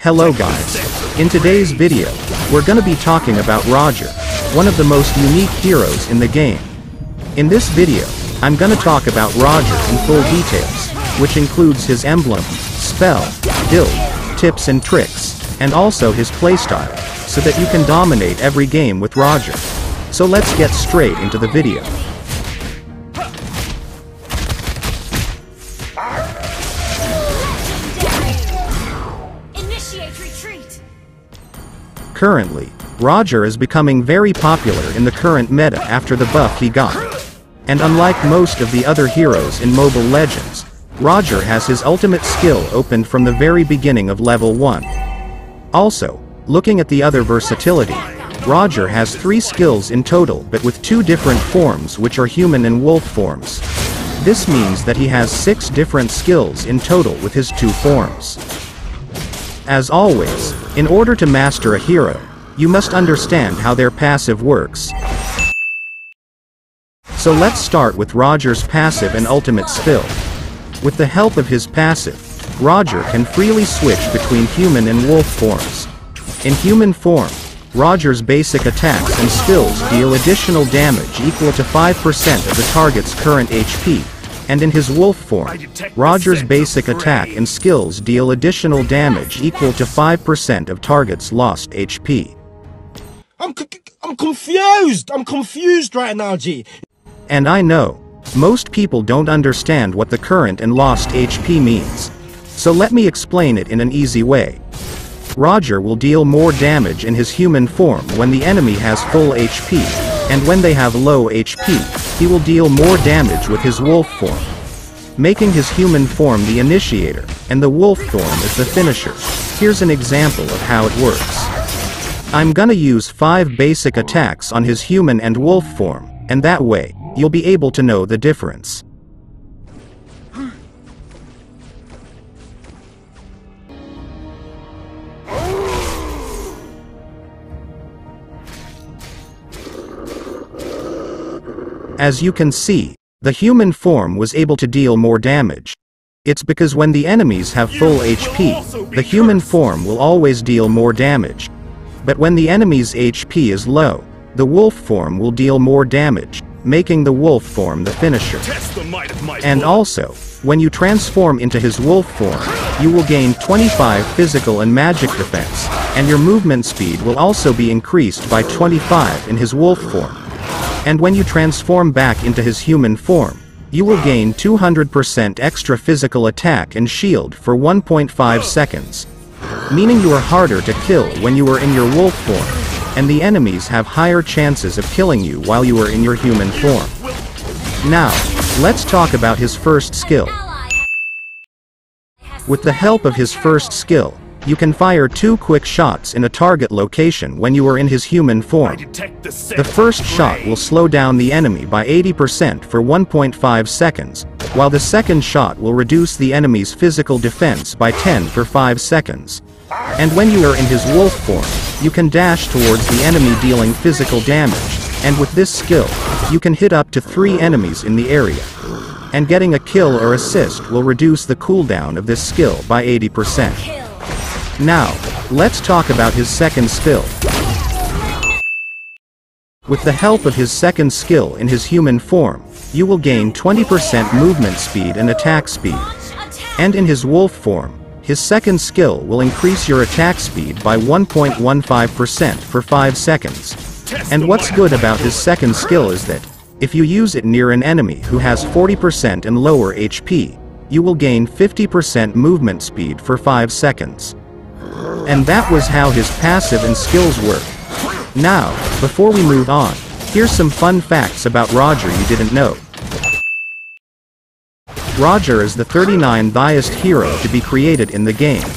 Hello guys. In today's video, we're gonna be talking about Roger, one of the most unique heroes in the game. In this video, I'm gonna talk about Roger in full details, which includes his emblem, spell, build, tips and tricks, and also his playstyle, so that you can dominate every game with Roger. So let's get straight into the video. Currently, Roger is becoming very popular in the current meta after the buff he got. And unlike most of the other heroes in Mobile Legends, Roger has his ultimate skill opened from the very beginning of level 1. Also, looking at the other versatility, Roger has 3 skills in total but with 2 different forms which are human and wolf forms. This means that he has 6 different skills in total with his 2 forms. As always, in order to master a hero, you must understand how their passive works. So let's start with Roger's passive and ultimate skill. With the help of his passive, Roger can freely switch between human and wolf forms. In human form, Roger's basic attacks and skills deal additional damage equal to 5% of the target's current HP. And in his wolf form, Roger's basic attack and skills deal additional damage equal to 5% of target's lost HP. I'm confused! I'm confused right now, G. And I know, most people don't understand what the current and lost HP means. So let me explain it in an easy way. Roger will deal more damage in his human form when the enemy has full HP, and when they have low HP, he will deal more damage with his wolf form, making his human form the initiator, and the wolf form is the finisher. Here's an example of how it works. I'm gonna use 5 basic attacks on his human and wolf form, and that way, you'll be able to know the difference. As you can see, the human form was able to deal more damage. It's because when the enemies have full HP, the human form will always deal more damage. But when the enemy's HP is low, the wolf form will deal more damage, making the wolf form the finisher. And also, when you transform into his wolf form, you will gain 25 physical and magic defense, and your movement speed will also be increased by 25 in his wolf form. And when you transform back into his human form, you will gain 200% extra physical attack and shield for 1.5 seconds. Meaning you are harder to kill when you are in your wolf form, and the enemies have higher chances of killing you while you are in your human form. Now, let's talk about his first skill. With the help of his first skill, you can fire 2 quick shots in a target location when you are in his human form. The first shot will slow down the enemy by 80% for 1.5 seconds, while the second shot will reduce the enemy's physical defense by 10 for 5 seconds. And when you are in his wolf form, you can dash towards the enemy dealing physical damage, and with this skill, you can hit up to 3 enemies in the area. And getting a kill or assist will reduce the cooldown of this skill by 80%. Now, let's talk about his second skill. With the help of his second skill in his human form, you will gain 20% movement speed and attack speed. And in his wolf form, his second skill will increase your attack speed by 1.15% for 5 seconds. And what's good about his second skill is that, if you use it near an enemy who has 40% and lower HP, you will gain 50% movement speed for 5 seconds. And that was how his passive and skills work. Now, before we move on, here's some fun facts about Roger you didn't know. Roger is the 39th highest hero to be created in the game.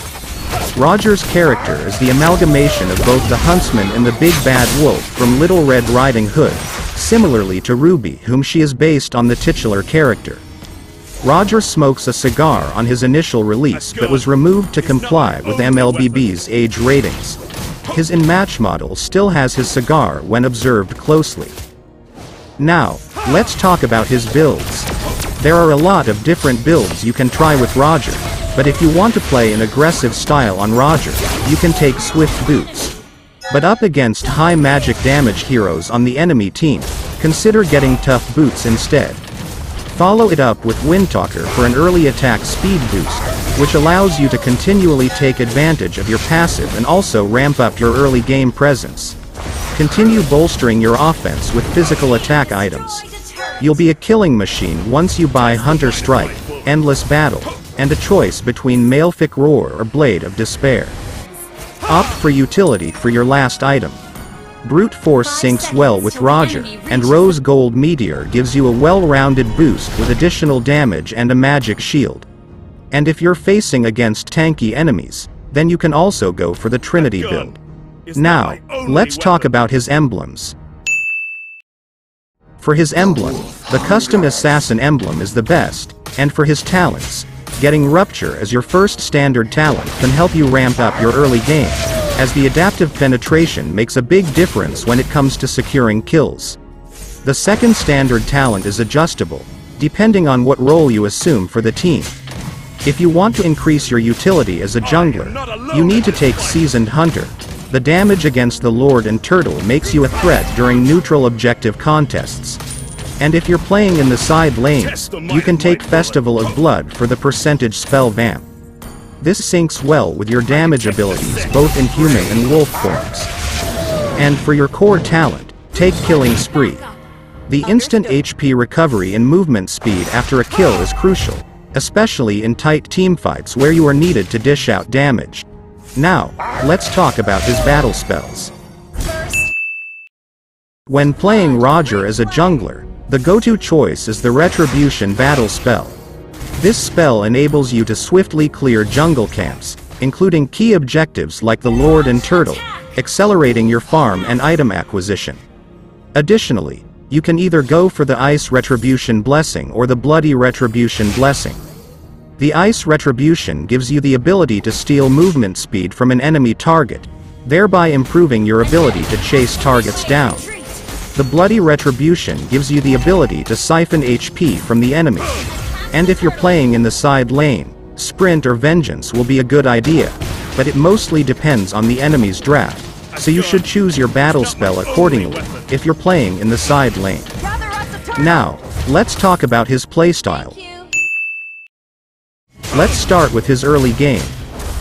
Roger's character is the amalgamation of both the huntsman and the big bad wolf from Little Red Riding Hood, similarly to Ruby, whom she is based on the titular character. Roger smokes a cigar on his initial release but was removed to comply with MLBB's age ratings. His in-match model still has his cigar when observed closely. Now, let's talk about his builds. There are a lot of different builds you can try with Roger, But if you want to play an aggressive style on Roger, you can take Swift Boots. But up against high magic damage heroes on the enemy team, consider getting Tough Boots instead. Follow it up with Windtalker for an early attack speed boost, which allows you to continually take advantage of your passive and also ramp up your early game presence. Continue bolstering your offense with physical attack items. You'll be a killing machine once you buy Hunter Strike, Endless Battle, and a choice between Malefic Roar or Blade of Despair. Opt for utility for your last item. Brute Force syncs well with Roger, and Rose Gold Meteor gives you a well-rounded boost with additional damage and a magic shield. And if you're facing against tanky enemies, then you can also go for the Trinity build. Now, let's talk about his emblems. For his emblem, the custom assassin emblem is the best, and for his talents, getting Rupture as your first standard talent can help you ramp up your early game, as the adaptive penetration makes a big difference when it comes to securing kills. The second standard talent is adjustable, depending on what role you assume for the team. If you want to increase your utility as a jungler, you need to take Seasoned Hunter. The damage against the Lord and Turtle makes you a threat during neutral objective contests. And if you're playing in the side lanes, you can take Festival of Blood for the percentage spell vamp. This syncs well with your damage abilities both in human and wolf forms. And for your core talent, take Killing Spree. The instant HP recovery and movement speed after a kill is crucial, especially in tight teamfights where you are needed to dish out damage. Now, let's talk about his battle spells. When playing Roger as a jungler, the go-to choice is the Retribution battle spell. This spell enables you to swiftly clear jungle camps, including key objectives like the Lord and Turtle, accelerating your farm and item acquisition. Additionally, you can either go for the Ice Retribution Blessing or the Bloody Retribution Blessing. The Ice Retribution gives you the ability to steal movement speed from an enemy target, thereby improving your ability to chase targets down. The Bloody Retribution gives you the ability to siphon HP from the enemy. And if you're playing in the side lane, Sprint or Vengeance will be a good idea, but it mostly depends on the enemy's draft, so you should choose your battle spell accordingly, if you're playing in the side lane. Now, let's talk about his playstyle. Let's start with his early game.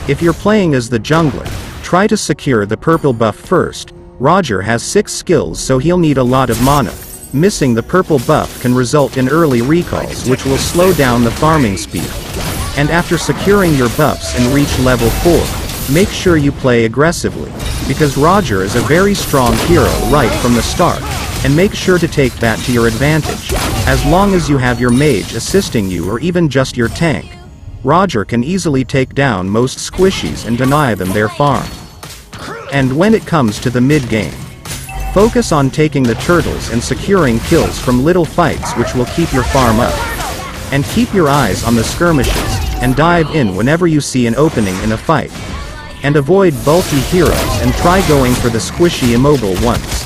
If you're playing as the jungler, try to secure the purple buff first. Roger has 6 skills, so he'll need a lot of mana. Missing the purple buff can result in early recalls, which will slow down the farming speed. And after securing your buffs and reach level 4, make sure you play aggressively, because Roger is a very strong hero right from the start, and make sure to take that to your advantage. As long as you have your mage assisting you or even just your tank, Roger can easily take down most squishies and deny them their farm. And when it comes to the mid-game, focus on taking the turtles and securing kills from little fights, which will keep your farm up. And keep your eyes on the skirmishes, and dive in whenever you see an opening in a fight. And avoid bulky heroes and try going for the squishy immobile ones.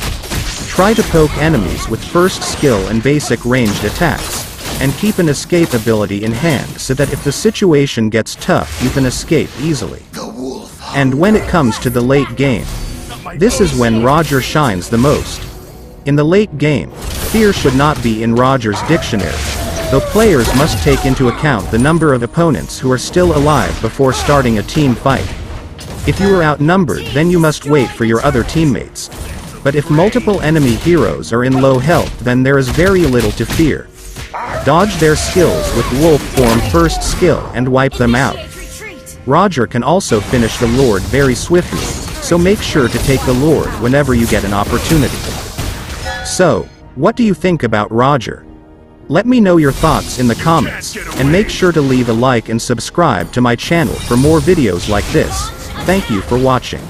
Try to poke enemies with first skill and basic ranged attacks, and keep an escape ability in hand so that if the situation gets tough you can escape easily. And when it comes to the late game, this is when Roger shines the most. In the late game, fear should not be in Roger's dictionary, though players must take into account the number of opponents who are still alive before starting a team fight. If you are outnumbered, then you must wait for your other teammates. But if multiple enemy heroes are in low health, then there is very little to fear. Dodge their skills with Wolf Form first skill and wipe them out. Roger can also finish the Lord very swiftly, so make sure to take the Lord whenever you get an opportunity. So, what do you think about Roger? Let me know your thoughts in the comments, and make sure to leave a like and subscribe to my channel for more videos like this. Thank you for watching.